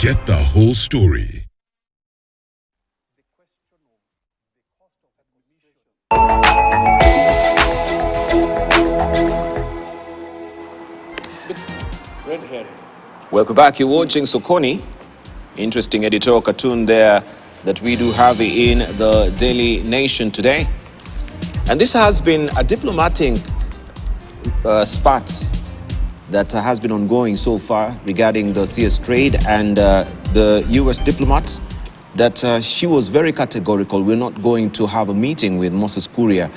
Get the whole story. Welcome back. You're watching Sokoni. Interesting editorial cartoon there that we do have in the Daily Nation today. And this has been a diplomatic spat that has been ongoing so far regarding the CS trade, and the US diplomat that she was very categorical. We're not going to have a meeting with Moses Kuria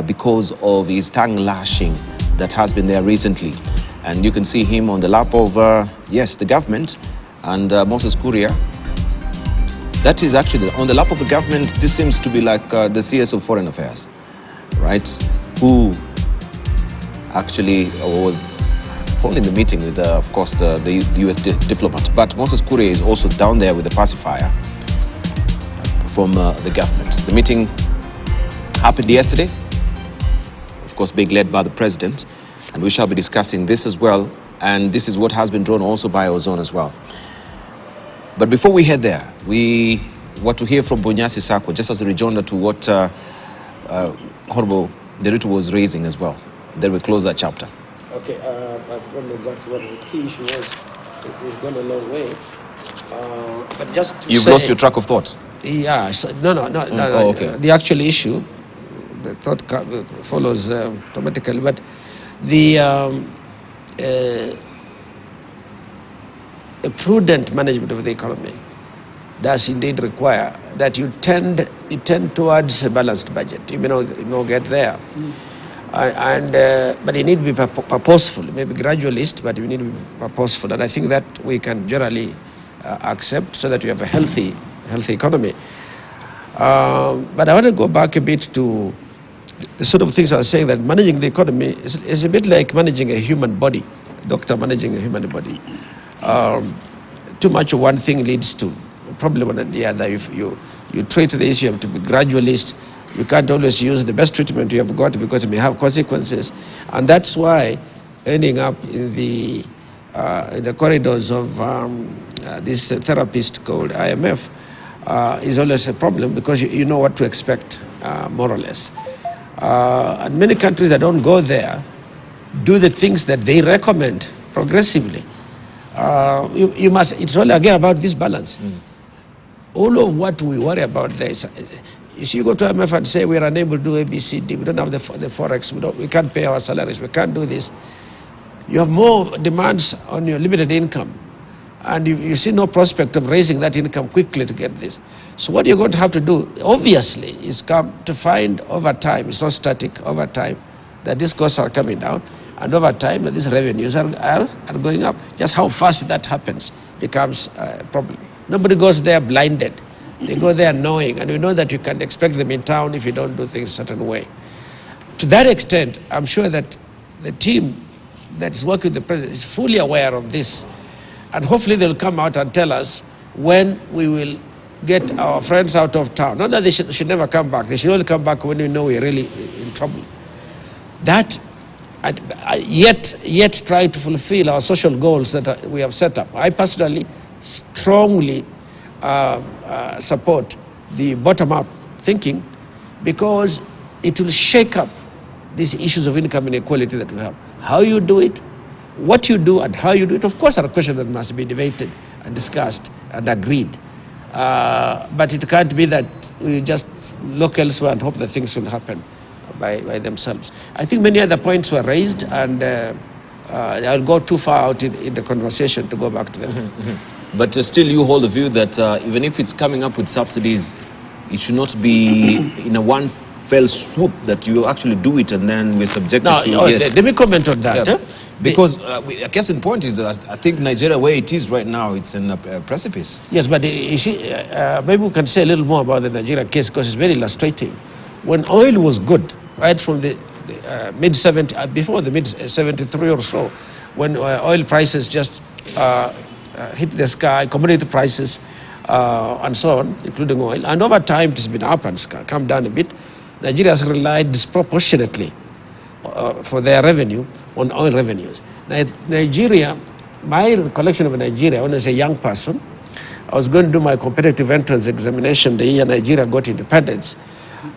because of his tongue lashing that has been there recently. And you can see him on the lap of, yes, the government, and Moses Kuria. That is actually on the lap of the government. This seems to be like the CS of Foreign Affairs, right? Who actually was holding the meeting with, of course, the US diplomat. But Moses Kuria is also down there with the pacifier from the government. The meeting happened yesterday, of course, being led by the president. And we shall be discussing this as well. And this is what has been drawn also by Ozone as well. But before we head there, we want to hear from Bonyasi Sako, just as a rejoinder to what Honorable Derutu was raising as well. Then we close that chapter. Okay, I've forgotten exactly what the key issue was. We've gone a long way. But just to You've lost your track of thought? Yeah, so, no. Oh, okay. The actual issue, the thought follows automatically. But the a prudent management of the economy does indeed require that you tend towards a balanced budget. You may not get there, but you need to be purposeful. Maybe gradualist, but you need to be purposeful, and I think that we can generally accept, so that we have a healthy economy. But I want to go back a bit to the sort of things I was saying, that managing the economy is a bit like managing a human body, doctor managing a human body. Too much of one thing leads to a problem on the other. If you treat the issue, you have to be gradualist. You can't always use the best treatment you have got, because it may have consequences. And that's why ending up in the corridors of this therapist called IMF is always a problem, because you know what to expect, more or less. And many countries that don't go there do the things that they recommend progressively. It's all again about this balance. All of what we worry about there is, if you go to IMF and say we're unable to do A, B, C, D, we don't have the forex, we can't pay our salaries, we can't do this. You have more demands on your limited income, and you see no prospect of raising that income quickly to get this. So what you're going to have to do, obviously, is come to find over time, it's not static, over time, that these costs are coming down, and over time that these revenues are going up. Just how fast that happens becomes a problem. Nobody goes there blinded. They go there knowing, and we know that you can expect them in town if you don't do things a certain way. To that extent, I'm sure that the team that is working with the president is fully aware of this, and hopefully they'll come out and tell us when we will get our friends out of town. Not that they should never come back. They should only come back when we know we're really in trouble. That, yet try to fulfill our social goals that we have set up. I personally strongly support the bottom-up thinking, because it will shake up these issues of income inequality that we have. How you do it, what you do, and how you do it, of course, are questions that must be debated and discussed and agreed. But it can't be that we just look elsewhere and hope that things will happen by themselves. I think many other points were raised, and I'll go too far out in the conversation to go back to them. But still you hold the view that even if it's coming up with subsidies, it should not be in a one fell swoop, that you actually do it and then we're subjected to... Yes. Let me comment on that. Yeah. Because a case in point is, I think Nigeria, where it is right now, it's in a precipice. Yes, but you see, maybe we can say a little more about the Nigeria case, because it's very illustrating. When oil was good, right from the mid-70s, before the mid-73 or so, when oil prices just hit the sky, commodity prices and so on, including oil, and over time it has been up and come down a bit, Nigeria has relied disproportionately for their revenue on oil revenues. Nigeria my recollection of Nigeria, when I was a young person, I was going to do my competitive entrance examination the year Nigeria got independence.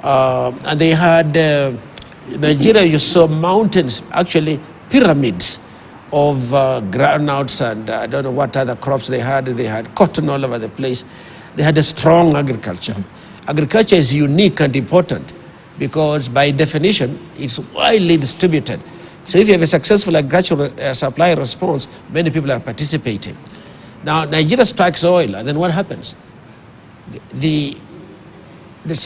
And they had, Nigeria, you saw mountains, actually pyramids of groundnuts and I don't know what other crops they had. They had cotton all over the place. They had a strong agriculture. Agriculture is unique and important because by definition, it's widely distributed. So if you have a successful agricultural supply response, many people are participating. Now, Nigeria strikes oil, and then what happens? There's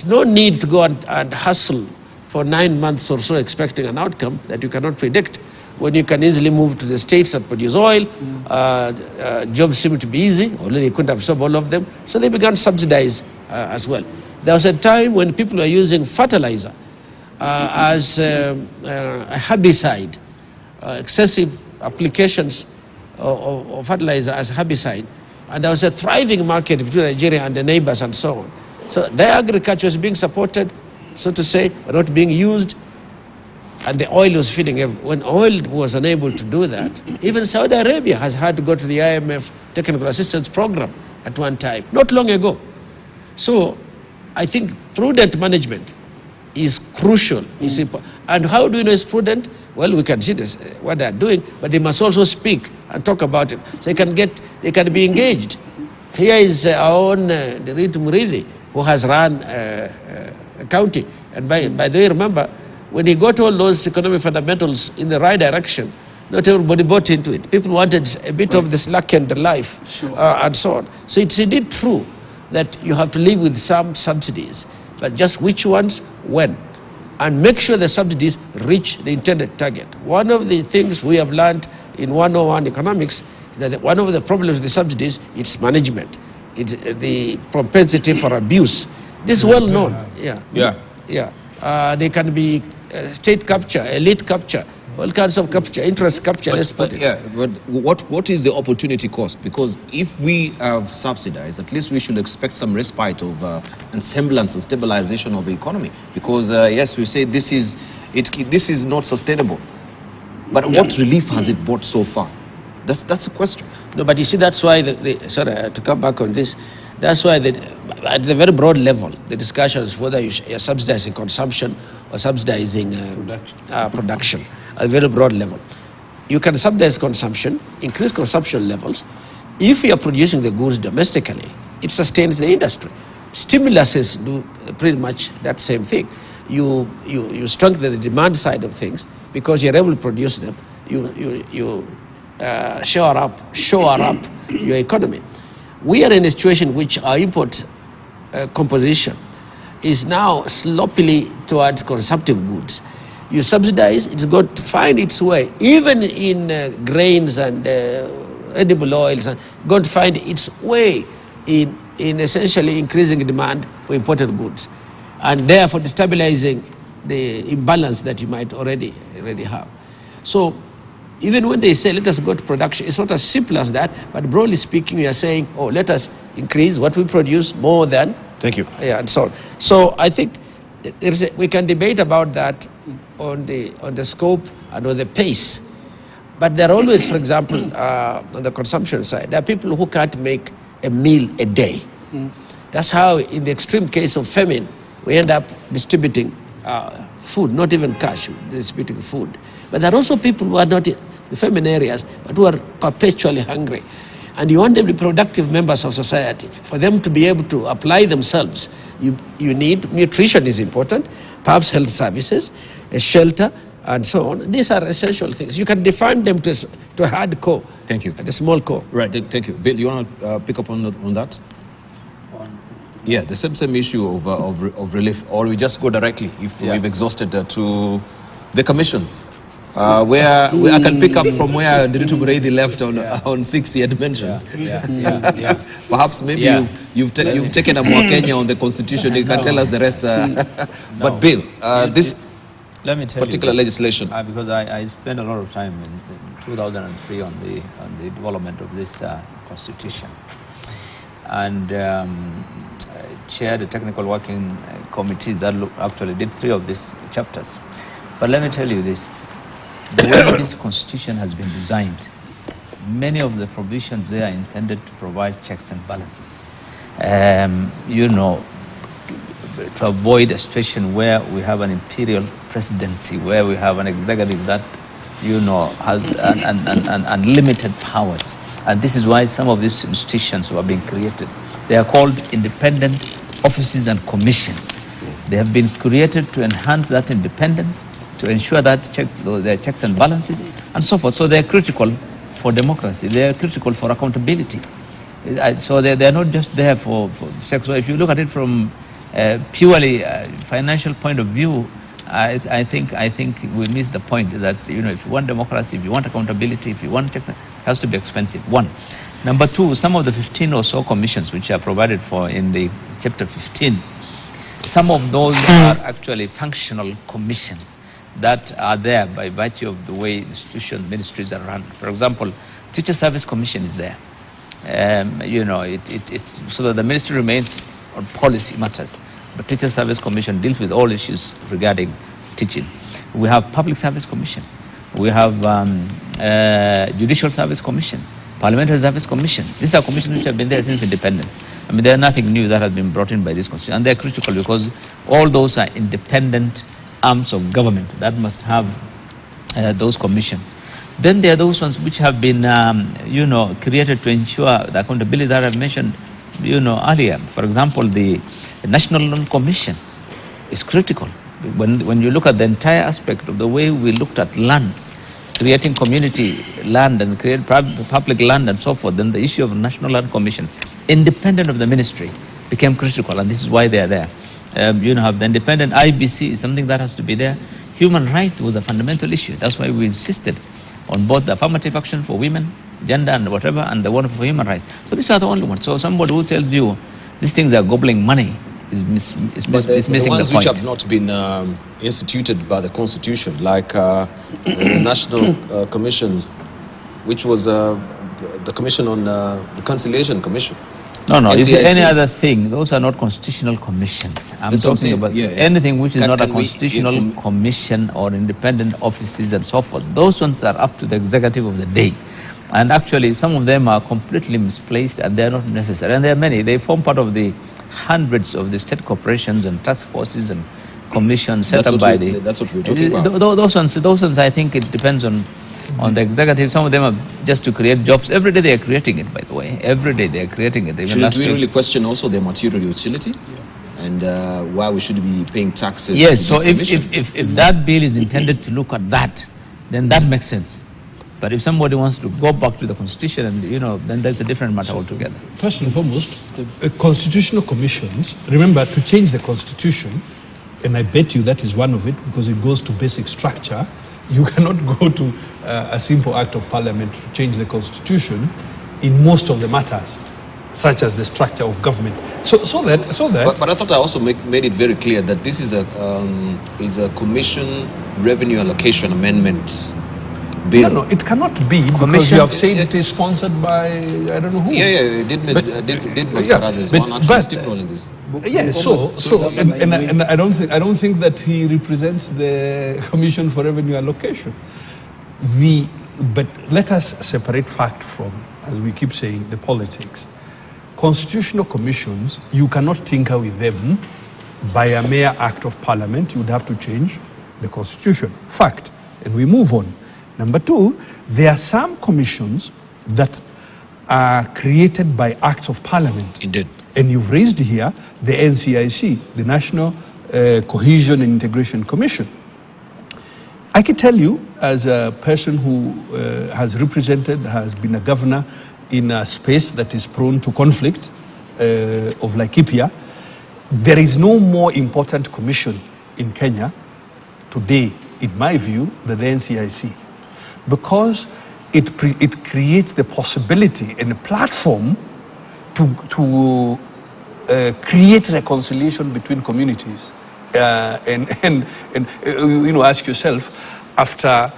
no need to go and hustle for 9 months or so expecting an outcome that you cannot predict. When you can easily move to the states that produce oil, jobs seem to be easy, although they couldn't absorb all of them, so they began to subsidize as well. There was a time when people were using fertilizer as a herbicide, excessive applications of fertilizer as herbicide, and there was a thriving market between Nigeria and the neighbors and so on. So their agriculture was being supported, so to say, but not being used, and the oil was feeding everyone. When oil was unable to do that, even Saudi Arabia has had to go to the IMF Technical Assistance Program at one time, not long ago. So I think prudent management is crucial. And how do you know it's prudent? Well, we can see this, what they're doing, but they must also speak and talk about it. So they can be engaged. Here is our own Deritu Muridi, who has run a county. And by the way, remember, when he got all those economic fundamentals in the right direction, not everybody bought into it. People wanted a bit of the slackened life and so on. So it's indeed true that you have to live with some subsidies, but just which ones, when, and make sure the subsidies reach the intended target. One of the things we have learned in 101 economics is that one of the problems with the subsidies is management. It's the propensity for abuse. This is well known. They can be state capture, elite capture, all kinds of capture, interest capture, let's put it. Yeah, but what is the opportunity cost? Because if we have subsidized, at least we should expect some respite of and semblance and stabilization of the economy. Because yes, we say this is not sustainable. But what relief has it brought so far? That's the question. No, but you see, that's why sorry to come back on this. That's why at the very broad level, the discussion is whether you're subsidizing consumption or subsidizing production. At a very broad level, you can subsidize consumption, increase consumption levels. If you are producing the goods domestically, it sustains the industry. Stimuluses do pretty much that same thing. You strengthen the demand side of things because you're able to produce them. You shore up your economy. We are in a situation in which our import composition is now sloppily towards consumptive goods. You subsidize, it's got to find its way, even in grains and edible oils, and going to find its way in essentially increasing demand for imported goods, and therefore destabilizing the imbalance that you might already have. So even when they say, let us go to production, it's not as simple as that, but broadly speaking, we are saying, oh, let us increase what we produce more than. Thank you. Yeah, and so on. So I think we can debate about that on the scope and on the pace. But there are always, for example, on the consumption side, there are people who can't make a meal a day. That's how, in the extreme case of famine, we end up distributing food, not even cash, distributing food. But there are also people who are not in the famine areas, but who are perpetually hungry. And you want them to be productive members of society. For them to be able to apply themselves, you need, nutrition is important, perhaps health services, a shelter, and so on. These are essential things. You can define them to a hard core. Thank you. And a small core. Right, thank you. Bill, you want to pick up on that? Yeah, the same issue of relief, or we just go directly if we've exhausted to the commissions. Where I can pick up from where Deritu Muridi left on 6 he had mentioned. Perhaps maybe you've taken a more Kenya on the constitution. You can tell us the rest. But Bill, this let me tell particular you this, legislation, because I spent a lot of time in 2003 on the development of this constitution, and chaired a technical working committee that actually did 3 of these chapters. But let me tell you this. The way this constitution has been designed many of the provisions there are intended to provide checks and balances. To avoid a situation where we have an imperial presidency, where we have an executive that, has unlimited powers. And this is why some of these institutions were being created. They are called independent offices and commissions. They have been created to enhance that independence, to ensure that there are checks and balances, and so forth. So they are critical for democracy. They are critical for accountability. So they are not just there for sex. So if you look at it from purely financial point of view, I think we miss the point that, if you want democracy, if you want accountability, if you want checks, it has to be expensive. One. Number two, some of the 15 or so commissions which are provided for in the chapter 15, some of those are actually functional commissions that are there by virtue of the way ministries are run. For example, Teacher Service Commission is there. It's so that the ministry remains on policy matters. But Teacher Service Commission deals with all issues regarding teaching. We have Public Service Commission. We have Judicial Service Commission, Parliamentary Service Commission. These are commissions which have been there since independence. I mean, there's nothing new that has been brought in by this constitution. And they're critical because all those are independent arms of government that must have those commissions. Then there are those ones which have been, created to ensure the accountability that I've mentioned, earlier. For example, the National Land Commission is critical. When you look at the entire aspect of the way we looked at lands, creating community land and create public land and so forth, then the issue of National Land Commission, independent of the ministry, became critical, and this is why they are there. Have the independent IBC is something that has to be there. Human rights was a fundamental issue. That's why we insisted on both the affirmative action for women, gender and whatever, and the one for human rights. So these are the only ones. So somebody who tells you these things are gobbling money is missing the point. The ones which have not been instituted by the Constitution, like the National Commission, which was the Commission on Reconciliation Commission. No. If any other thing, those are not constitutional commissions. I'm talking about anything which is not a constitutional commission or independent offices and so forth. Those ones are up to the executive of the day. And actually, some of them are completely misplaced and they are not necessary. And there are many. They form part of the hundreds of the state corporations and task forces and commissions set up by the... That's what we're talking about. Those ones, I think it depends on the executive. Some of them are just to create jobs. Every day they are creating it, by the way. Every day they are creating it. Shouldn't we really question also their material utility? And why we should be paying taxes? Yes, so if that bill is intended to look at that, then that makes sense. But if somebody wants to go back to the Constitution, and then that's a different matter altogether. First and foremost, the constitutional commissions, remember, to change the Constitution, and I bet you that is one of it, because it goes to basic structure. You cannot go to a simple act of parliament to change the Constitution in most of the matters, such as the structure of government. But I thought I also made it very clear that this is a commission revenue allocation amendment bill. No, it cannot be, because you have said it is sponsored by I don't know who. Did Mr. Razes one actually steamrolling this? And I don't think that he represents the Commission for Revenue Allocation. But let us separate fact from, as we keep saying, the politics. Constitutional commissions, you cannot tinker with them by a mere act of parliament. You would have to change the Constitution. Fact. And we move on. Number two, there are some commissions that are created by acts of parliament. Indeed. And you've raised here the NCIC, the National Cohesion and Integration Commission. I can tell you, as a person who has been a governor in a space that is prone to conflict of Laikipia, there is no more important commission in Kenya today, in my view, than the NCIC. Because it creates the possibility and a platform to create reconciliation between communities. And ask yourself, after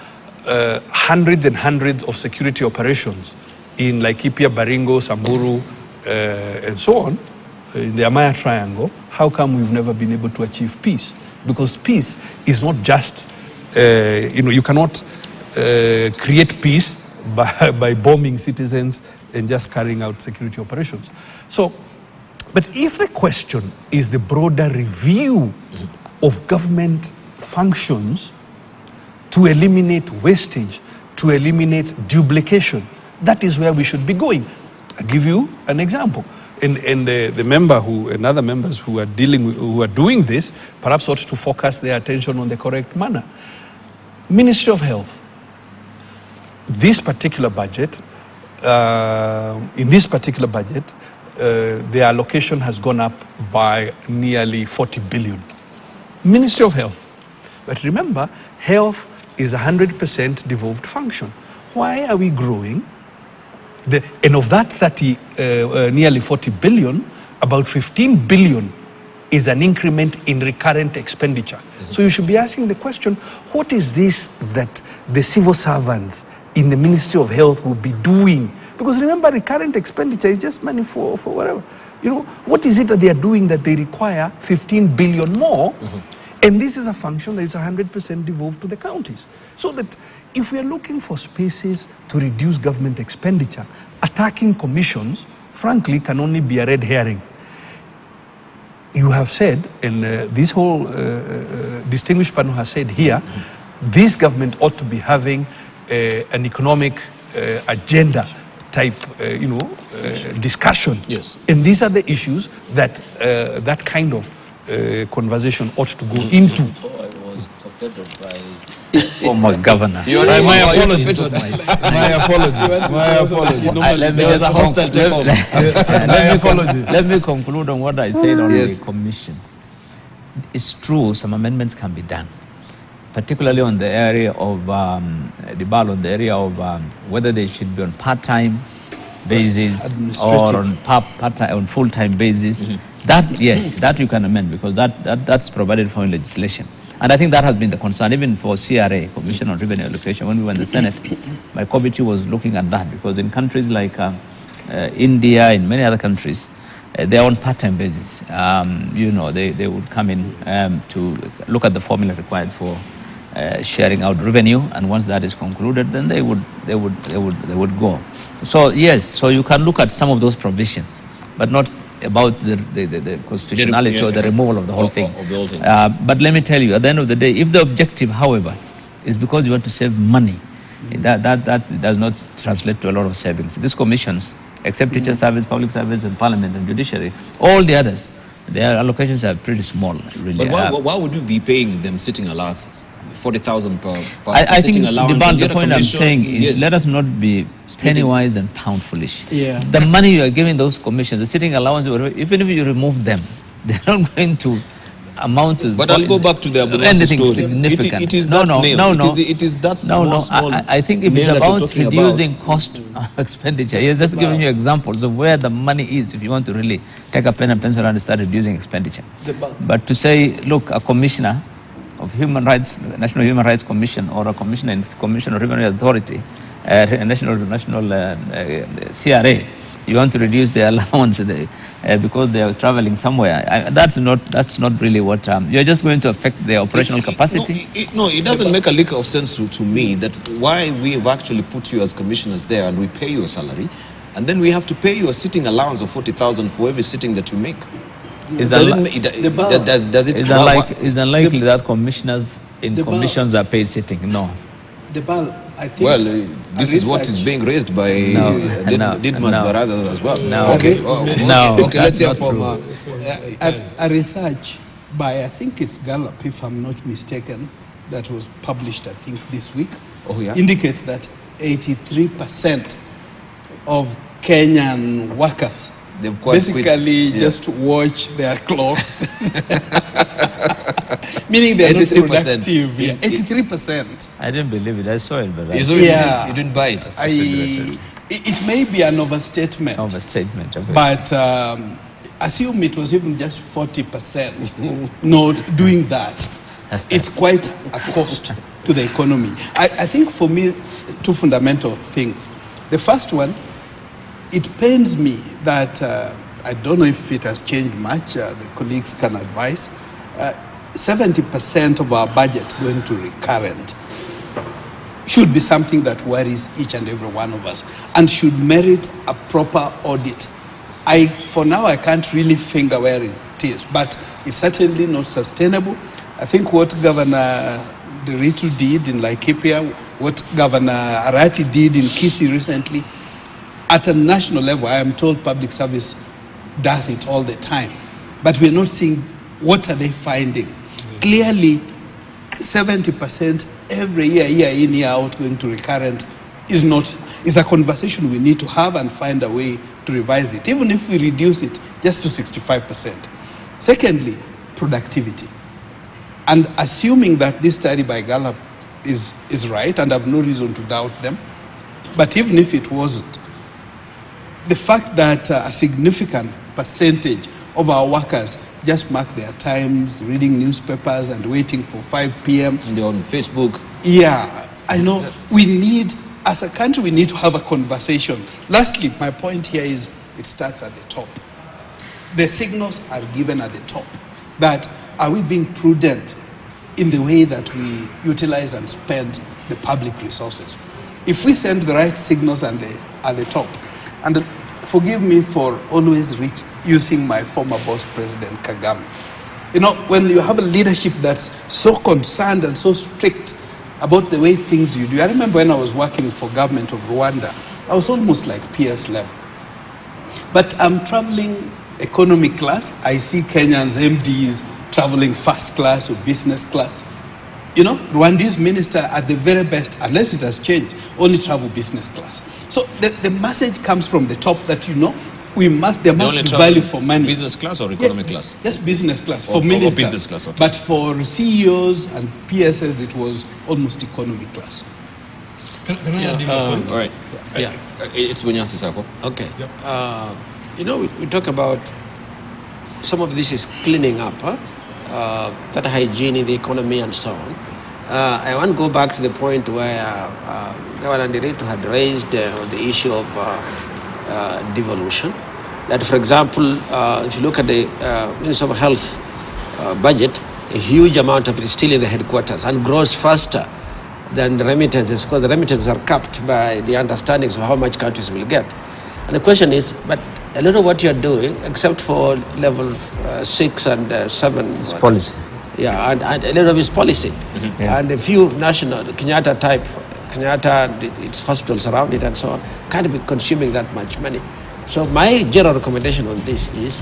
hundreds and hundreds of security operations in Laikipia, Baringo, Samburu, and so on, in the Amaya Triangle, how come we've never been able to achieve peace? Because peace is not just, you cannot create peace by bombing citizens and just carrying out security operations. So, but if the question is the broader review of government functions to eliminate wastage, to eliminate duplication, that is where we should be going. I'll give you an example. And the member and other members who are doing this, perhaps ought to focus their attention on the correct manner. Ministry of Health. This particular budget, in this particular budget, the allocation has gone up by nearly 40 billion. Ministry of Health. But remember, health is 100% devolved function. Why are we growing? And of that nearly 40 billion, about 15 billion is an increment in recurrent expenditure. So you should be asking the question, what is this that the civil servants in the Ministry of Health will be doing? Because remember, recurrent expenditure is just money for whatever. You know, what is it that they are doing that they require 15 billion more? And this is a function that is 100% devolved to the counties. So that if we are looking for spaces to reduce government expenditure, attacking commissions, frankly, can only be a red herring. You have said, and this whole distinguished panel has said here, this government ought to be having an economic agenda type, discussion. Yes. And these are the issues that that kind of conversation ought to go into. I was torpedoed by former governor. My apologies. My apologies. My apologies. Let me conclude on what I said on the commissions. It's true, some amendments can be done, particularly on the area of the area of whether they should be on part-time basis or on on full-time basis. That, yes, that you can amend, because that's provided for in legislation. And I think that has been the concern, even for CRA, Commission on Revenue Allocation. When we were in the Senate, my committee was looking at that, because in countries like India, in many other countries, they're on part-time basis. They would come in to look at the formula required for sharing out revenue, and once that is concluded, then they would go. So yes, so you can look at some of those provisions, but not about the constitutionality or the removal of the whole thing. But let me tell you, at the end of the day, if the objective, however, is because you want to save money, that does not translate to a lot of savings. These commissions, except teacher service, public service, and parliament and judiciary, all the others, their allocations are pretty small, really. But why would you be paying them sitting allowances? 40,000 per I sitting think allowance. the point I'm saying is, let us not be penny wise and pound foolish. Yeah. The money you are giving those commissions, the sitting allowance, even if you remove them, they're not going to amount to. But I'll go back to the anything story. significant. It is that nail. It is that small. I think if it's about reducing cost expenditure, he's just giving you examples of where the money is. If you want to really take a pen and pencil and start reducing expenditure, but to say, look, a commissioner of Human Rights, National Human Rights Commission, or a commissioner in Commission of Revenue Authority, national CRA, you want to reduce their allowance because they are traveling somewhere. That's not really what you're just going to affect their operational capacity. It doesn't make a lick of sense to me that why we've actually put you as commissioners there and we pay you a salary, and then we have to pay you a sitting allowance of 40,000 for every sitting that you make. Is it unlikely that commissioners in commissions are paid sitting? No. I think this is what is being raised by Didmas Baraza as well. No. Okay. Okay. Let's hear from a research by, I think it's Gallup, if I'm not mistaken, that was published, I think, this week. Indicates that 83% of Kenyan workers basically just watch their clock, meaning they're not productive. 83%. I didn't believe it. I saw it, but you didn't buy it. It may be an overstatement. Okay. But assume it was even just 40% not doing that. It's quite a cost to the economy. I think for me, two fundamental things. The first one, it pains me that, I don't know if it has changed much, the colleagues can advise, 70% of our budget going to recurrent. should be something that worries each and every one of us and should merit a proper audit. For now, I can't really finger where it is, but it's certainly not sustainable. I think what Governor Deritu did in Laikipia, what Governor Arati did in Kisii recently, at a national level, I am told public service does it all the time. But we're not seeing what are they finding. Clearly, 70% every year in, year out, going to recurrent is a conversation we need to have and find a way to revise it, even if we reduce it just to 65%. Secondly, productivity. And assuming that this study by Gallup is right, and I have no reason to doubt them, but even if it wasn't, the fact that a significant percentage of our workers just mark their times reading newspapers and waiting for 5 p.m. And they're on Facebook. Yeah, I know. We need, as a country, we need to have a conversation. Lastly, my point here is it starts at the top. The signals are given at the top. But are we being prudent in the way that we utilize and spend the public resources? If we send the right signals at the top, and forgive me for always using my former boss, President Kagame. You know, when you have a leadership that's so concerned and so strict about the way things you do. I remember when I was working for government of Rwanda, I was almost like PS level. But I'm traveling economy class. I see Kenyans, MDs, traveling first class or business class. You know, Rwandese minister at the very best, unless it has changed, only travel business class. So the message comes from the top that, you know, there must be value for money. Business class or economy class? Just business class for ministers. Or business class, okay. But for CEOs and PSs, it was almost economy class. Can I add in a point? All right. Yeah. It's Bunyasi Sako. Okay. Yep. You know, we talk about some of this is cleaning up, better hygiene in the economy and so on. I want to go back to the point where Governor Deritu had raised the issue of devolution. That, for example, if you look at the Ministry of Health budget, a huge amount of it is still in the headquarters and grows faster than the remittances, because the remittances are capped by the understandings of how much countries will get. And the question is, but a lot of what you're doing, except for level 6 and 7... It's policy. Yeah, and a lot of it's policy. Mm-hmm. Yeah. And a few national, Kenyatta type, Kenyatta, its hospitals around it and so on, can't be consuming that much money. So my general recommendation on this is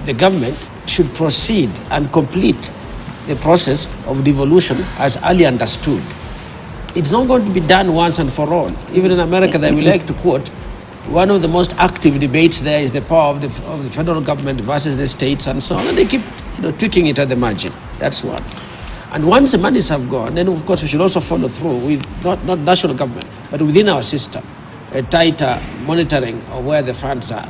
the government should proceed and complete the process of devolution as early understood. It's not going to be done once and for all. Even in America, they will like to quote, one of the most active debates there is the power of the federal government versus the states and so on. And they keep tweaking it at the margin. That's one. And once the monies have gone, then of course we should also follow through with not national government, but within our system, a tighter monitoring of where the funds are.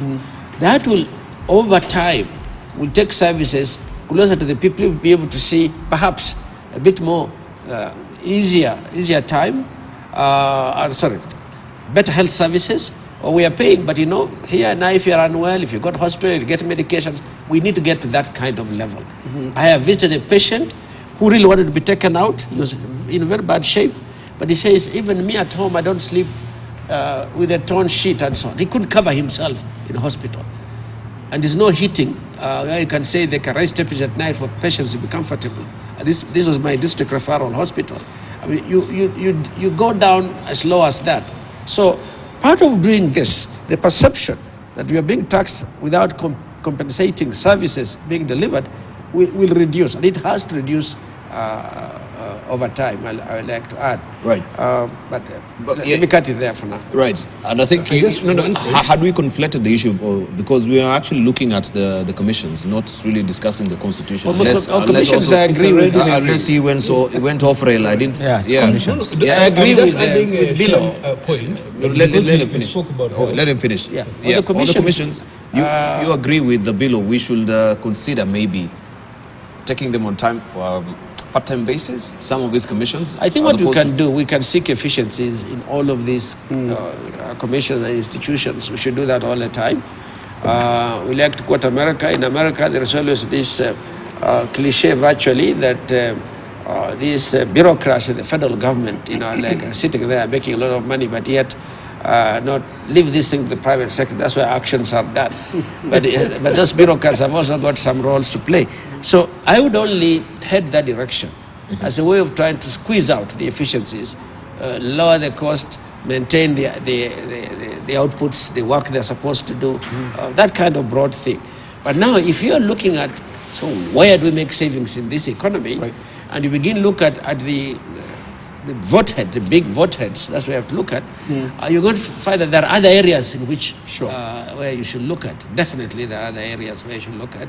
That will, over time, will take services closer to the people, will be able to see perhaps a bit more easier time, better health services. Or we are paying, but here now if you're unwell, if you got hospital, you get medications, we need to get to that kind of level. I have visited a patient who really wanted to be taken out. He was in very bad shape, but he says, even me at home, I don't sleep with a torn sheet and so on. He couldn't cover himself in hospital. And there's no heating, where you can say they can raise temperature at night for patients to be comfortable. And this was my district referral hospital. I mean, you go down as low as that. So part of doing this, the perception that we are being taxed without compensating services being delivered will reduce, and it has to reduce over time, I would like to add. Right. But let me cut it there for now. Right. And I think, had we conflated the issue, because we are actually looking at the commissions, not really discussing the constitution. Well, commissions, I agree with this. Unless he went off rail, I didn't... Commissions. I agree with Bilo. Let him finish. Let him finish. Yeah. On the commissions, you agree with the Bilo, we should consider maybe taking them on part-time basis, some of these commissions? I think what we can do, we can seek efficiencies in all of these commissions and institutions. We should do that all the time. We like to quote America. In America, there is always this cliche virtually that these bureaucrats in the federal government, like sitting there making a lot of money, but yet not leave this thing to the private sector. That's where actions are done. but those bureaucrats have also got some roles to play. So I would only head that direction as a way of trying to squeeze out the efficiencies, lower the cost, maintain the outputs, the work they're supposed to do, that kind of broad thing. But now, if you're looking at, so where do we make savings in this economy, right, and you begin to look at the vote heads, the big vote heads, that's what you have to look at, you're going to find that there are other areas in which where you should look at. Definitely there are other areas where you should look at.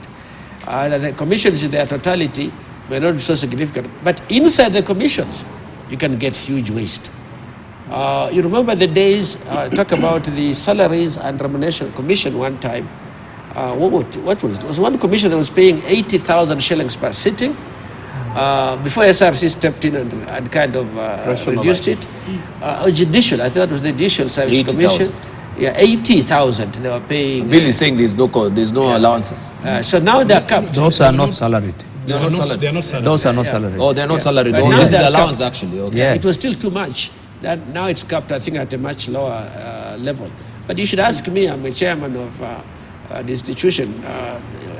The commissions in their totality may not be so significant, but inside the commissions, you can get huge waste. You remember the days, talk about the Salaries and Remuneration Commission one time. What was it? It was one commission that was paying 80,000 shillings per sitting. Before SRC stepped in and kind of reduced it. Judicial, I think that was the Judicial Service 80, Commission. Yeah, 80,000 they were paying. Bill is saying there's no allowances. So now they're capped. Those are not salaried. They're not salaried. They're not salaried. Those are not salaried. Oh, they're not salaried. But Oh, now this is they're allowance capped. actually. Okay. Yeah. It was still too much. Now it's capped, I think, at a much lower level. But you should ask me, I'm a chairman of the institution,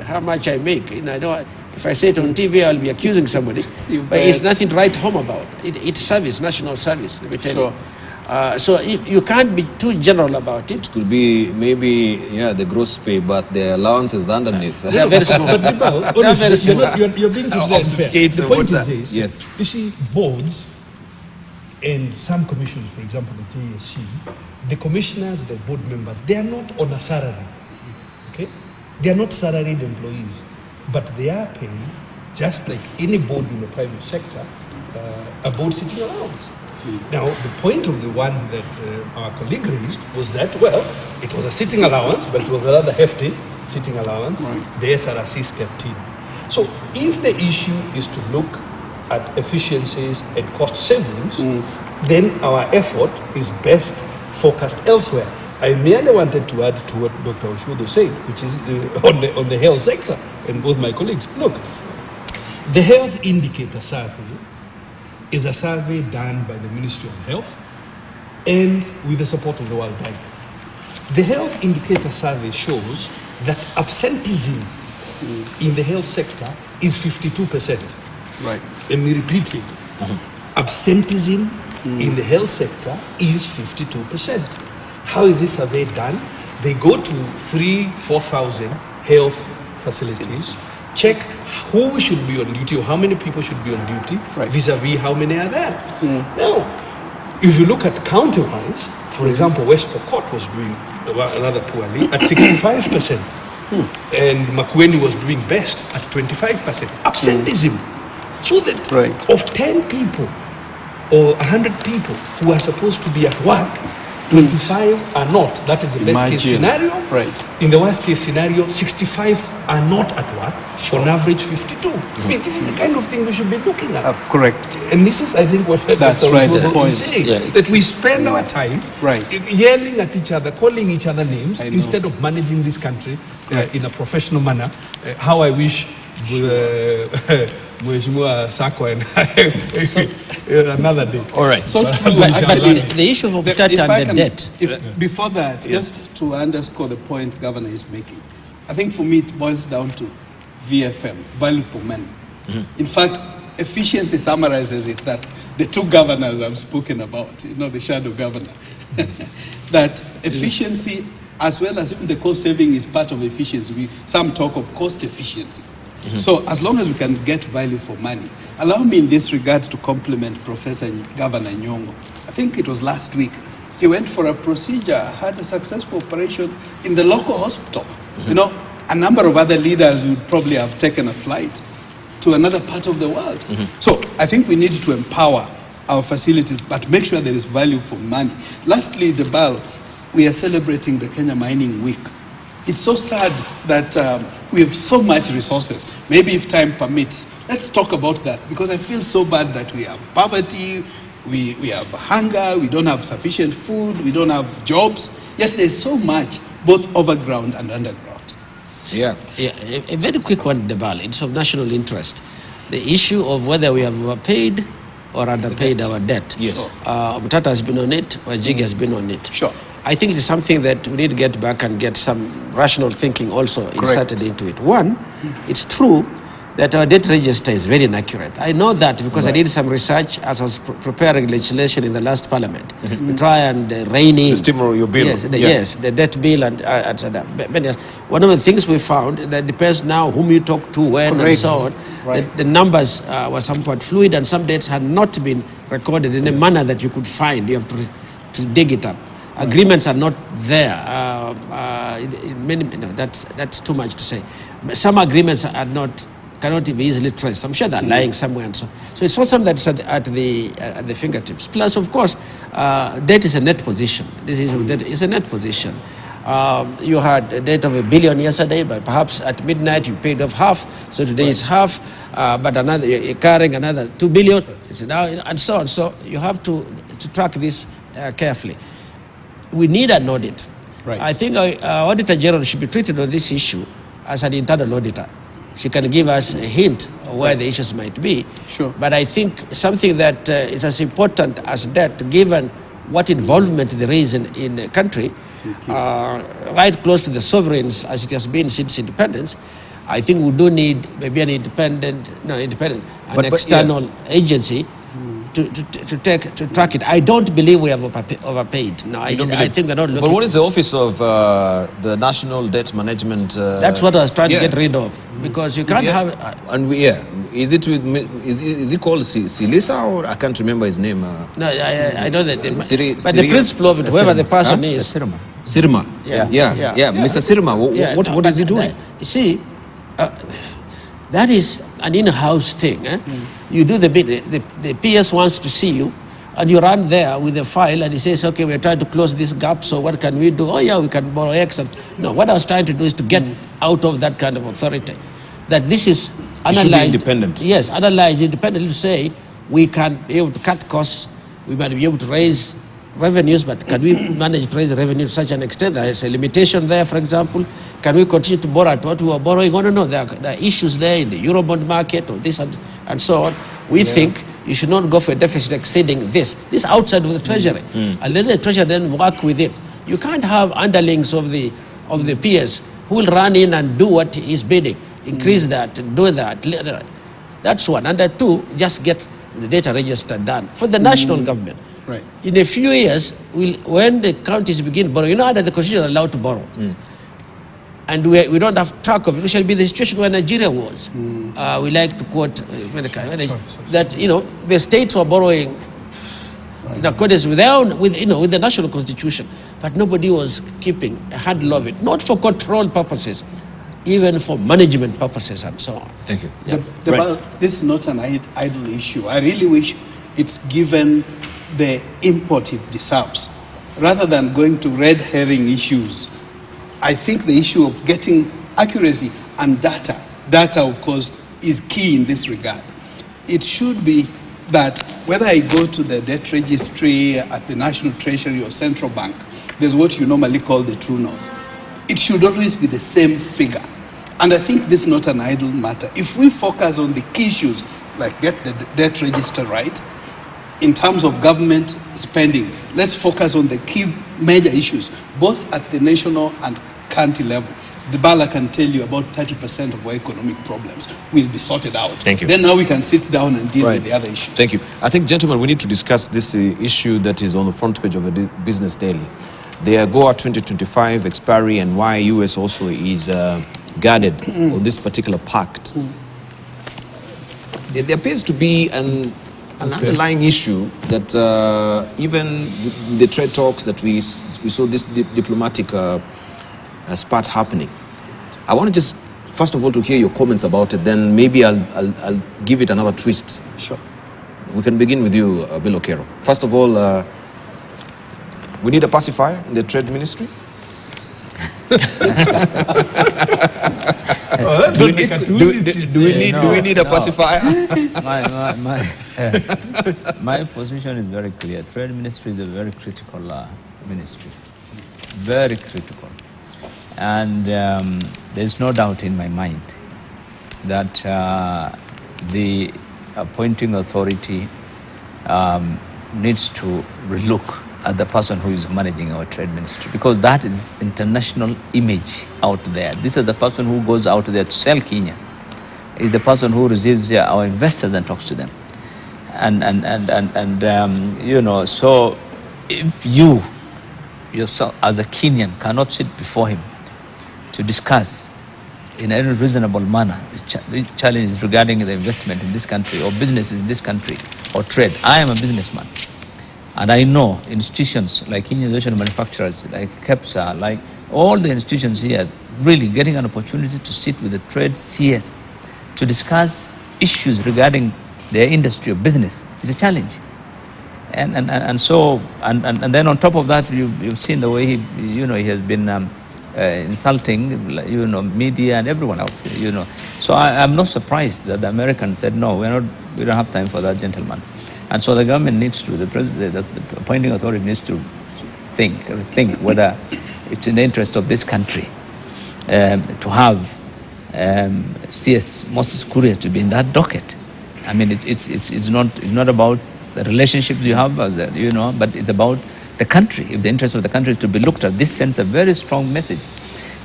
how much I make. If I say it on TV, I'll be accusing somebody. But it's nothing to write home about. It's service, national service, let me tell you. So if you can't be too general about it. It could be maybe, the gross pay, but the allowance is underneath. They are very small. But Nibal, They are very honestly, small. you're being totally unfair. Obfuscate The the point what's is this. yes. You see, boards and some commissions, for example, the JSC, the commissioners, the board members, they are not on a salary. Okay? They are not salaried employees, but they are paying, just like any board in the private sector, a board sitting allowance. Now, the point of the one that our colleague raised was that, well, it was a sitting allowance, but it was a rather hefty sitting allowance. The SRC stepped in. So if the issue is to look at efficiencies and cost savings, then our effort is best focused elsewhere. I merely wanted to add to what Dr. Oshudo said, which is on the health sector, and both my colleagues. Look, the health indicator survey is a survey done by the Ministry of Health and with the support of the World Bank. The health indicator survey shows that absenteeism in the health sector is 52%. Right. Let me repeat it. Absenteeism in the health sector is 52%. How is this survey done? They go to 3,000-4,000 health facilities, check who should be on duty or how many people should be on duty vis-a-vis how many are there. Now, if you look at county-wise, for example, West Pokot was doing rather poorly at 65%. And Makueni was doing best at 25%. Absenteeism. So that of 10 people or 100 people who are supposed to be at work, 25 are not. That is the best case scenario. In the worst case scenario, 65 are not at work. On average, 52. I mean, this is the kind of thing we should be looking at. Correct. And this is, I think, what That's Dr. right, Oshudo the point. is saying, that we spend our time yelling at each other, calling each other names, instead of managing this country in a professional manner. How I wish Mheshimiwa Sako and another day. All right. So But the issue of Optata and the debt. Before that, just to underscore the point Governor is making, I think for me it boils down to VFM, value for money. In fact, efficiency summarizes it that the two governors I've spoken about, the shadow governor, that efficiency as well as even the cost saving is part of efficiency. Some talk of cost efficiency. So as long as we can get value for money, allow me in this regard to compliment Professor Governor Nyong'o. I think it was last week. He went for a procedure, had a successful operation in the local hospital. A number of other leaders would probably have taken a flight to another part of the world. So I think we need to empower our facilities, but make sure there is value for money. Lastly, Debal, we are celebrating the Kenya Mining Week. It's so sad that we have so much resources. Maybe if time permits, let's talk about that, because I feel so bad that we have poverty, we have hunger, we don't have sufficient food, we don't have jobs, yet there's so much, both overground and underground. A very quick one, Debal. It's of national interest. the issue of whether we have overpaid or underpaid our debt. Yes. Mutata has been on it, Wajigi has been on it. Sure. I think it is something that we need to get back and get some rational thinking also inserted into it. One, it's true that our debt register is very inaccurate. I know that because I did some research as I was preparing legislation in the last parliament to try and rein in. The stimulus bill. Yes, yes, the debt bill and so that. But yes, one of the things we found that depends now whom you talk to, when, and so on. The numbers were somewhat fluid, and some debts had not been recorded in a manner that you could find. You have to dig it up. Agreements are not there. In many, no, that's too much to say. Some agreements cannot be easily traced. I'm sure they're lying somewhere, and so it's not something that's at the fingertips. Plus, of course, debt is a net position. This is debt is a net position. You had a debt of $1 billion yesterday, but perhaps at midnight you paid off half. So today it's half, but you're carrying another $2 billion, and so on. So you have to track this carefully. We need an audit. Right. I think our Auditor General should be treated on this issue as an internal auditor. She can give us a hint of where the issues might be. Sure. But I think something that is as important as that, given what involvement there is in the country, right close to the sovereigns as it has been since independence, I think we do need maybe an external agency to track it. I don't believe we have overpaid. No, I think we're not looking. But what is the office of the National Debt Management? That's what I was trying to get rid of, because you can't have. And is it it called Silisa, or I can't remember his name? No, I know that. But the principle of it, whoever the person is. Sirma. Yeah. Mr. Sirma, what is he doing? You see, that is an in-house thing. You do the bid. The PS wants to see you, and you run there with a file, and he says, "Okay, we're trying to close this gap. So what can we do? Oh yeah, we can borrow X." And no, what I was trying to do is to get out of that kind of authority. That this is analyzed. It should be independent. Yes, analyzed independently to say we can be able to cut costs. We might be able to raise revenues, but can we manage to raise revenue to such an extent? There is a limitation there, for example. Can we continue to borrow at what we were borrowing? Oh, no, there are issues there in the Eurobond market or this and so on. We think you should not go for a deficit exceeding this outside of the Treasury. And let the Treasury then work with it. You can't have underlings of the peers who will run in and do what he's bidding, increase that, do that. That's one. And that two, just get the data register done for the national government. Right. In a few years, when the counties begin borrowing, you know that the constitution is allowed to borrow. And we don't have track of it. We shall be the situation where Nigeria was. We like to quote that the states were borrowing in accordance with with the national constitution, but nobody was keeping a handle of it, not for control purposes, even for management purposes and so on. Thank you. This is not an idle issue. I really wish it's given the import it deserves, rather than going to red herring issues. I think the issue of getting accuracy and data of course is key in this regard. It should be that whether I go to the debt registry at the National Treasury or Central Bank, there's what you normally call the true north. It should always be the same figure. And I think this is not an idle matter. If we focus on the key issues, like get the debt register right, in terms of government spending, let's focus on the key major issues, both at the national and county level. Dibala can tell you about 30% of our economic problems will be sorted out. Thank you. Then now we can sit down and deal with the other issues. Thank you. I think, gentlemen, we need to discuss this issue that is on the front page of the Business Daily. The Agoa 2025 expiry and why US also is guarded on this particular pact. There appears to be an underlying issue that even in the trade talks that we saw this diplomatic spat happening. I want to just, first of all, to hear your comments about it, then maybe I'll give it another twist. Sure. We can begin with you, Bill Okero. First of all, we need a pacifier in the trade ministry. Do we need a pacifier? My position is very clear. Trade ministry is a very critical ministry, very critical, and there's no doubt in my mind that the appointing authority needs to relook at the person who is managing our trade ministry, because that is international image out there. This is the person who goes out there to sell Kenya. Is the person who receives our investors and talks to them. So if you yourself as a Kenyan cannot sit before him to discuss in a reasonable manner the challenges regarding the investment in this country or businesses in this country or trade. I am a businessman, and I know institutions like Kenya Association of Manufacturers, like KEPSA, like all the institutions here, really getting an opportunity to sit with the trade CS to discuss issues regarding their industry or business is a challenge. And then on top of that, you've seen the way he has been insulting, media and everyone else, So I'm not surprised that the Americans said, no, we don't have time for that gentleman. And so the government needs to, the appointing authority needs to think whether it's in the interest of this country to have CS Moses Kuria to be in that docket. I mean, it's not about the relationships you have, but it's about the country. If the interest of the country is to be looked at, this sends a very strong message.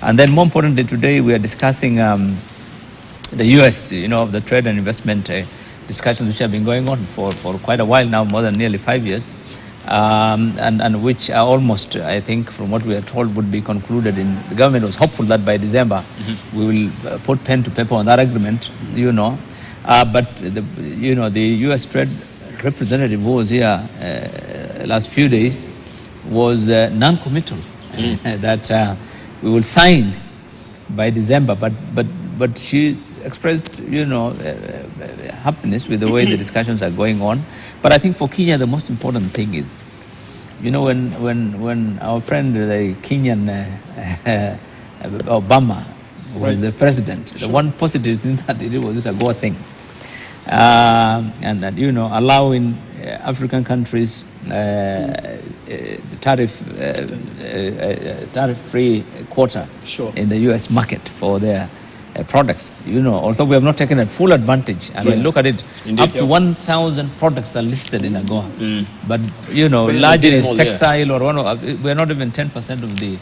And then more importantly, today we are discussing the U.S., the trade and investment discussions which have been going on for quite a while now, more than nearly 5 years, and which are almost, I think, from what we are told, would be concluded in, the government was hopeful that by December we will put pen to paper on that agreement, but the U.S. trade representative who was here last few days was non-committal that we will sign by December, but she expressed happiness with the way the discussions are going on. But I think for Kenya the most important thing is, when our friend the Kenyan Obama was the president, the one positive thing that he did was this Agoa thing. And that, allowing African countries tariff-free quota in the U.S. market for their products. Although we have not taken a full advantage. I mean, look at it. Indeed, up to 1,000 products are listed in Agoa. But, largely it's textile or we're not even 10% of the...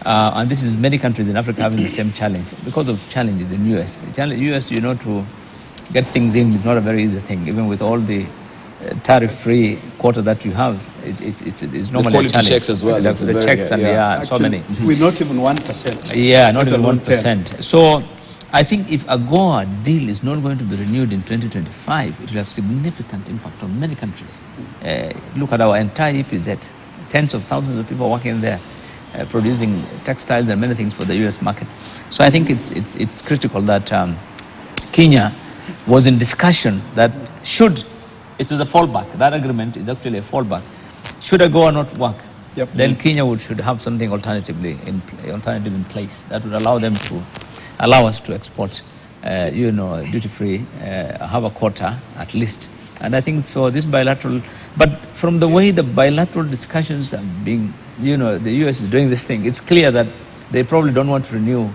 and this is many countries in Africa having the same challenge because of challenges in U.S. U.S., to get things in is not a very easy thing, even with all the tariff-free quota that you have. It's normally the quality checks as well. The checks and so many. We're not even 1%. Yeah, not even 1%. So I think if Agoa deal is not going to be renewed in 2025, it will have significant impact on many countries. Look at our entire EPZ, tens of thousands of people working there, producing textiles and many things for the U.S. market. So I think it's critical that Kenya was in discussion that it was a fallback. That agreement is actually a fallback. Should Agoa not work, then Kenya should have something alternative in place that would allow us to export, duty-free, have a quota at least. And I think so this bilateral, but from the way the bilateral discussions are being, the U.S. is doing this thing, it's clear that they probably don't want to renew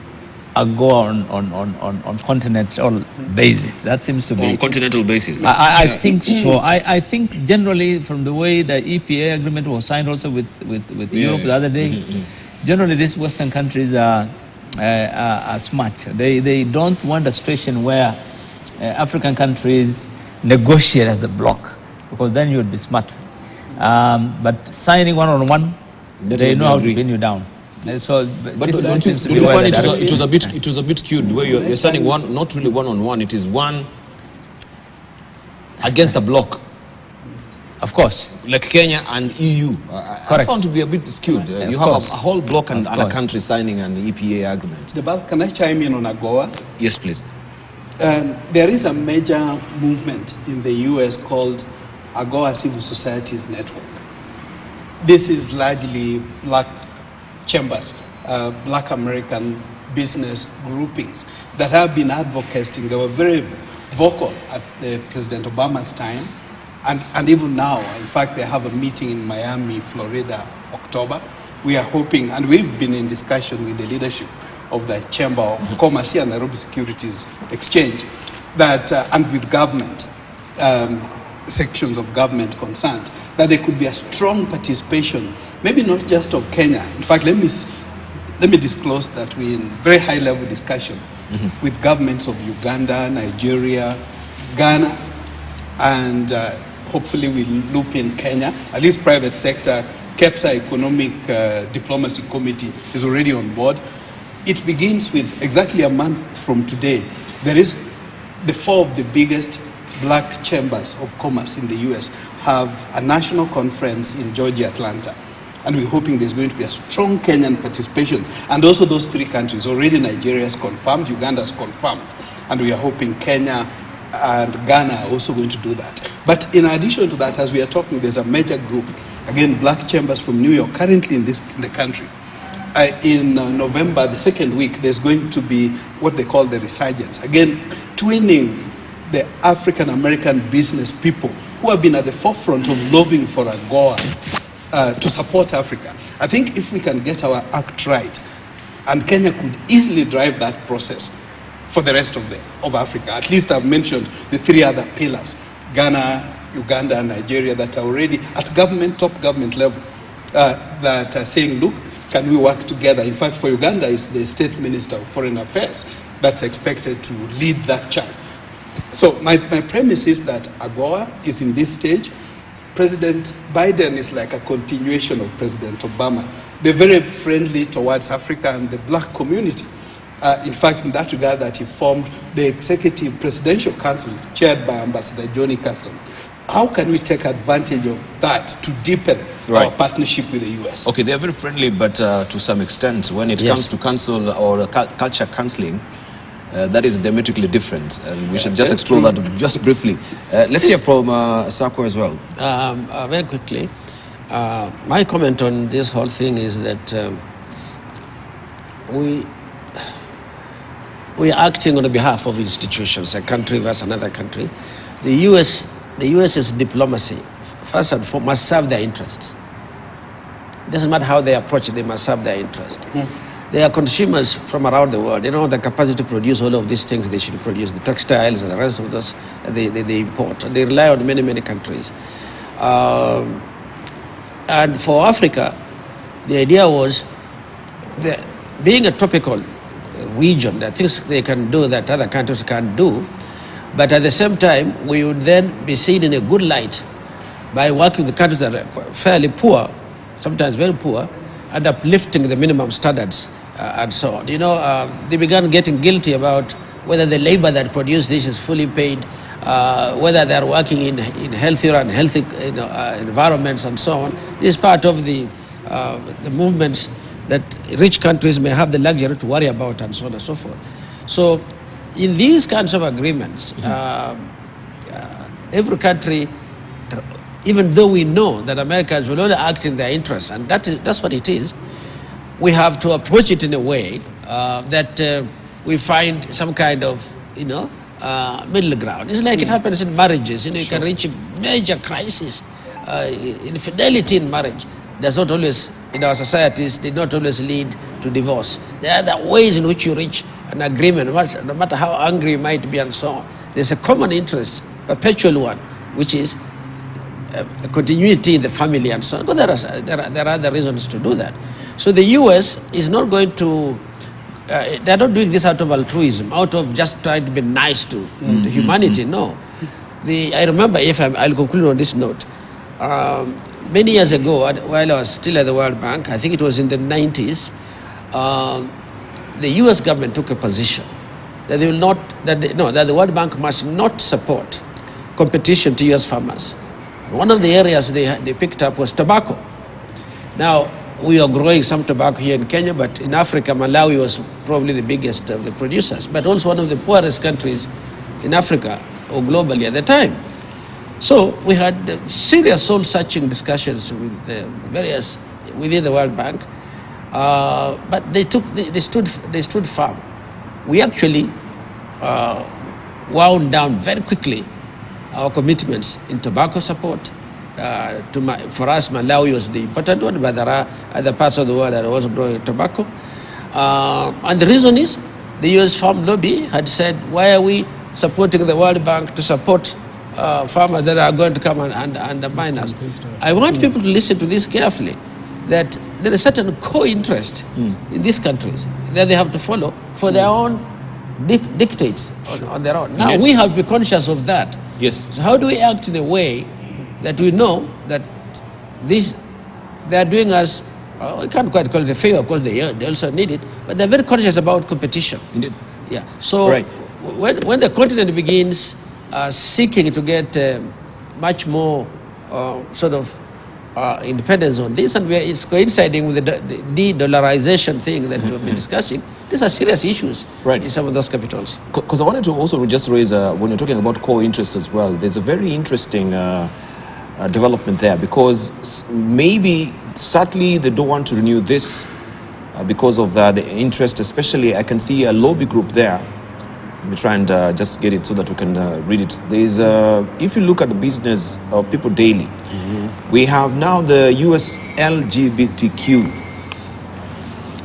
Agoa on continental basis. That seems to be... On continental basis. I think so. I think generally from the way the EPA agreement was signed also with Europe the other day, generally these Western countries are smart. They don't want a situation where African countries negotiate as a bloc, because then you would be smart. But signing one-on-one, they know how to pin you down. So, but it was a bit skewed where you're signing not really one-on-one. It is one against a bloc. Of course, like Kenya and EU. I found to be a bit skewed. You have a whole bloc and a country signing an EPA agreement. Can I chime in on Agoa? Yes, please. There is a major movement in the US called Agoa Civil Societies Network. This is largely black chambers, black American business groupings that have been advocating. They were very vocal at President Obama's time, and even now. In fact, they have a meeting in Miami, Florida, October. We are hoping, and we've been in discussion with the leadership of the Chamber of Commerce and Nairobi Securities Exchange, that, and with government, sections of government concerned, that there could be a strong participation, maybe not just of Kenya. In fact, let me disclose that we're in very high-level discussion with governments of Uganda, Nigeria, Ghana, and hopefully we'll loop in Kenya, at least private sector. KEPSA Economic Diplomacy Committee is already on board. It begins with exactly a month from today. There is the 4 of the biggest black chambers of commerce in the US have a national conference in Georgia, Atlanta. And we're hoping there's going to be a strong Kenyan participation. And also those 3 countries, already Nigeria is confirmed, Uganda is confirmed. And we are hoping Kenya and Ghana are also going to do that. But in addition to that, as we are talking, there's a major group, again, black chambers from New York, currently in the country. In November, the 2nd week, there's going to be what they call the resurgence. Again, twinning the African-American business people who have been at the forefront of lobbying for Agoa to support Africa. I think if we can get our act right, and Kenya could easily drive that process for the rest of Africa. At least I've mentioned the 3 other pillars, Ghana, Uganda, and Nigeria, that are already at top government level, that are saying, look, can we work together? In fact, for Uganda, it's the State Minister of Foreign Affairs that's expected to lead that charge. So my premise is that Agoa is in this stage. President Biden is like a continuation of President Obama. They're very friendly towards Africa and the black community. In fact, in that regard, that he formed the Executive Presidential Council chaired by Ambassador Johnny Carson. How can we take advantage of that to deepen our partnership with the U.S.? Okay, they're very friendly, but to some extent, when it comes to council or culture counseling, that is diametrically different. And we should just explore that just briefly. Let's hear from Sako as well. Very quickly, my comment on this whole thing is that we are acting on behalf of institutions, a country versus another country. The US's diplomacy, first and foremost, must serve their interests. It doesn't matter how they approach it, they must serve their interest. They are consumers from around the world. They don't have the capacity to produce all of these things they should produce, the textiles and the rest of those they import. And they rely on many, many countries. And for Africa, the idea was that being a tropical region, there are things they can do that other countries can't do. But at the same time, we would then be seen in a good light by working with countries that are fairly poor, sometimes very poor, and uplifting the minimum standards and so on. You know, they began getting guilty about whether the labor that produced this is fully paid, whether they are working in healthier and healthy environments and so on. This is part of the movements that rich countries may have the luxury to worry about and so on and so forth. So in these kinds of agreements, every country, even though we know that Americans will only act in their interests, and that's what it is, we have to approach it in a way that we find some kind of, middle ground. It's like it happens in marriages. You can reach a major crisis. Infidelity in marriage does not always, in our societies, did not always lead to divorce. There are other ways in which you reach an agreement, no matter how angry you might be and so on. There's a common interest, perpetual one, which is continuity in the family and so on. But there are other reasons to do that. So the US is not going to, they're not doing this out of altruism, out of just trying to be nice to humanity, no. I remember, I'll conclude on this note, many years ago, while I was still at the World Bank, I think it was in the 90s, the US government took a position that they will not, that the World Bank must not support competition to US farmers. One of the areas they picked up was tobacco. Now, we are growing some tobacco here in Kenya, but in Africa, Malawi was probably the biggest of the producers, but also one of the poorest countries in Africa or globally at the time. So we had serious soul-searching discussions with the various within the World Bank, but they stood firm. We actually wound down very quickly our commitments in tobacco support. For us, Malawi was the important one, but there are other parts of the world that are also growing tobacco. And the reason is the US Farm Lobby had said, why are we supporting the World Bank to support farmers that are going to come and undermine us. I want people to listen to this carefully, that there is certain co-interest in these countries that they have to follow for their own dictates on their own. Now, we have to be conscious of that. Yes. So how do we act in a way that we know that they are doing us, we can't quite call it a favor, because they also need it, but they're very conscious about competition. Indeed. Yeah. So when the continent begins seeking to get much more sort of independence on this, and it's coinciding with the de-dollarization thing that we've been discussing, these are serious issues in some of those capitals. Because I wanted to also just raise, when you're talking about core interest as well, there's a very interesting development there, because maybe, sadly, they don't want to renew this because of the interest, especially I can see a lobby group there. Let me try and just get it so that we can read it. There's, if you look at the business of People Daily, we have now the US LGBTQ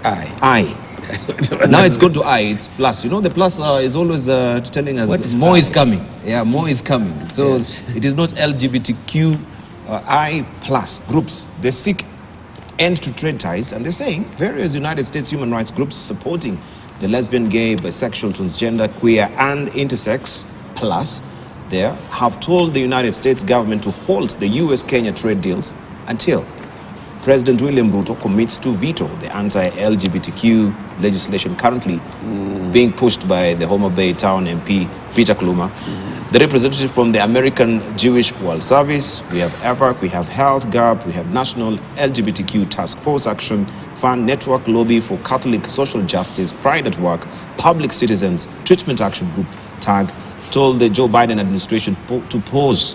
I. Now it's gone to I, it's plus. You know, the plus is always telling us more is coming. Yeah, more is coming. So it is not LGBTQ I plus groups. They seek end to trade ties, and they're saying various United States human rights groups supporting the lesbian, gay, bisexual, transgender, queer, and intersex plus there have told the United States government to halt the US-Kenya trade deals until President William Ruto commits to veto the anti-LGBTQ legislation currently being pushed by the Homa Bay Town MP, Peter Kluma. The representative from the American Jewish World Service, we have APAC, we have Health Gap, we have National LGBTQ Task Force Action Fund, Network Lobby for Catholic Social Justice, Pride at Work, Public Citizens Treatment Action Group, TAG, told the Joe Biden administration to pause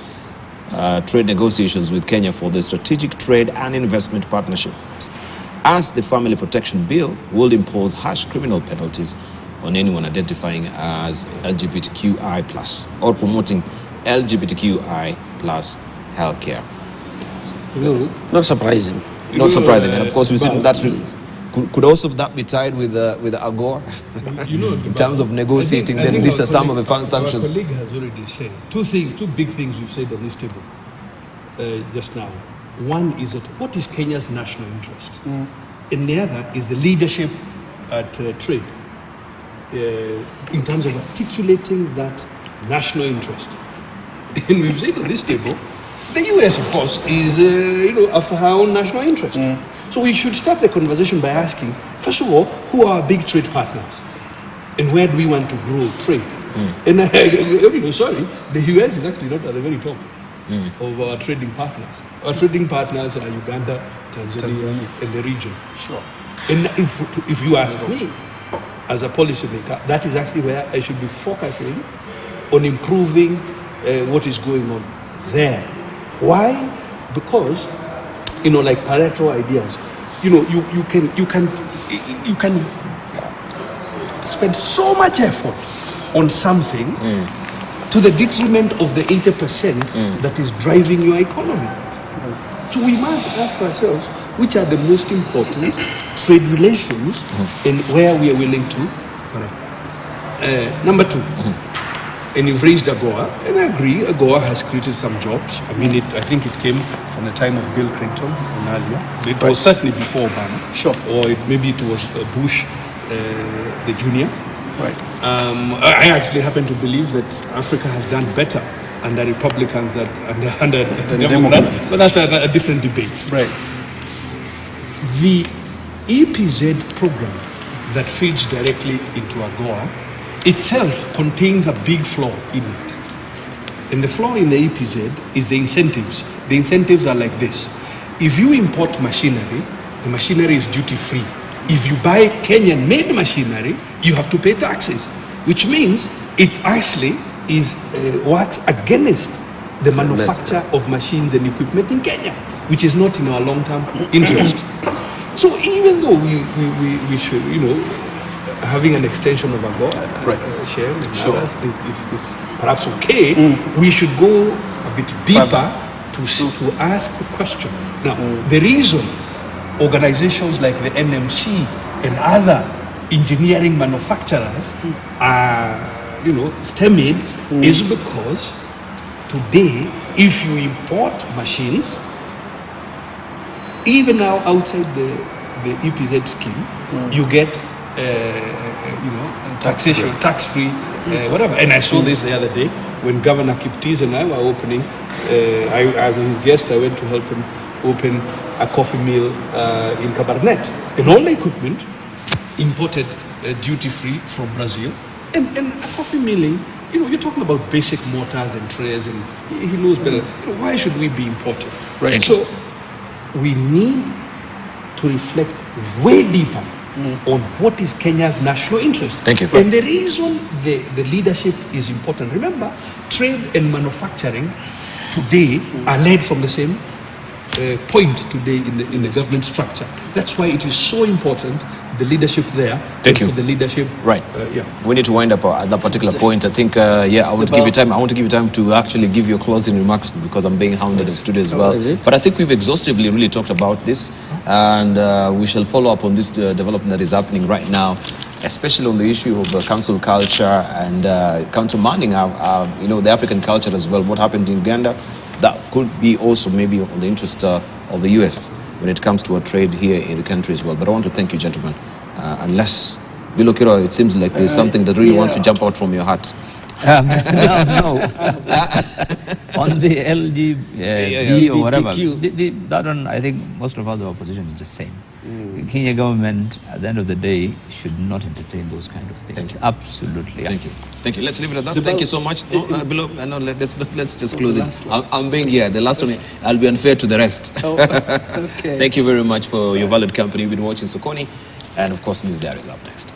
trade negotiations with Kenya for the strategic trade and investment partnerships, as the Family Protection Bill will impose harsh criminal penalties on anyone identifying as LGBTQI+ or promoting LGBTQI+ healthcare. Not surprising. Not surprising, and of course we see that could also that be tied with Agoa in terms of negotiating. Then these are some of the sanctions. Our colleague has already said two big things we've said on this table just now. One is that what is Kenya's national interest, and the other is the leadership at trade in terms of articulating that national interest. And we've said on this table, the US, of course, is after her own national interest. So we should start the conversation by asking, first of all, who are our big trade partners, and where do we want to grow trade? And the US is actually not at the very top of our trading partners. Our trading partners are Uganda, Tanzania, and the region. Sure. And if you ask me, as a policymaker, that is actually where I should be focusing on improving what is going on there. Why? Because, like Pareto ideas, you can spend so much effort on something to the detriment of the 80% that is driving your economy. So we must ask ourselves, which are the most important trade relations and where we are willing to. Number two, and you've raised Agoa, and I agree, Agoa has created some jobs. I mean, I think it came from the time of Bill Clinton and earlier. It was certainly before Obama. Sure. Or maybe it was Bush, the junior. Right. I actually happen to believe that Africa has done better under Republicans than under Democrats. But that's a different debate. Right. The EPZ program that feeds directly into Agoa itself contains a big flaw in it. And the flaw in the EPZ is the incentives. The incentives are like this. If you import machinery, the machinery is duty-free. If you buy Kenyan-made machinery, you have to pay taxes, which means it actually works against the manufacture of machines and equipment in Kenya, which is not in our long-term interest. So even though we should, having an extension of Agoa, share with others is perhaps okay, we should go a bit deeper to ask the question. Now, the reason organizations like the NMC and other engineering manufacturers are stymied is because today, if you import machines, even now outside the EPZ scheme, you get taxation, tax-free, whatever. And I saw this the other day when Governor Kiptis and I were opening. As his guest, I went to help him open a coffee mill in Cabernet, and all the equipment imported duty-free from Brazil. And a coffee milling, you're talking about basic mortars and trays, and he knows better. Why should we be importing? Right. So we need to reflect way deeper on what is Kenya's national interest. Thank you. And the reason the leadership is important, remember, trade and manufacturing today are led from the same point today in the government structure. That's why it is so important, the leadership there. Thank you. For the leadership. Right. We need to wind up at that particular point. I think, I want to give you time. I want to give you time to actually give your closing remarks because I'm being hounded in the studio as well. But I think we've exhaustively really talked about this, and we shall follow up on this development that is happening right now, especially on the issue of council culture and countermanding our the African culture as well. What happened in Uganda, that could be also maybe on the interest of the US when it comes to a trade here in the country as well. But I want to thank you, gentlemen. Unless, Bilokiro, it seems like there's something that really wants to jump out from your heart. No. On the LGBT or whatever, that one, I think most of us, the opposition is the same. The Kenya government, at the end of the day, should not entertain those kind of things. Absolutely. Thank you. Thank you. Let's leave it at that. Thank you so much. Let's just close it. I'm being here. The last one, I'll be unfair to the rest. Okay. Thank you very much for your valued company. You've been watching Sokoni. And of course, News Diary is up next.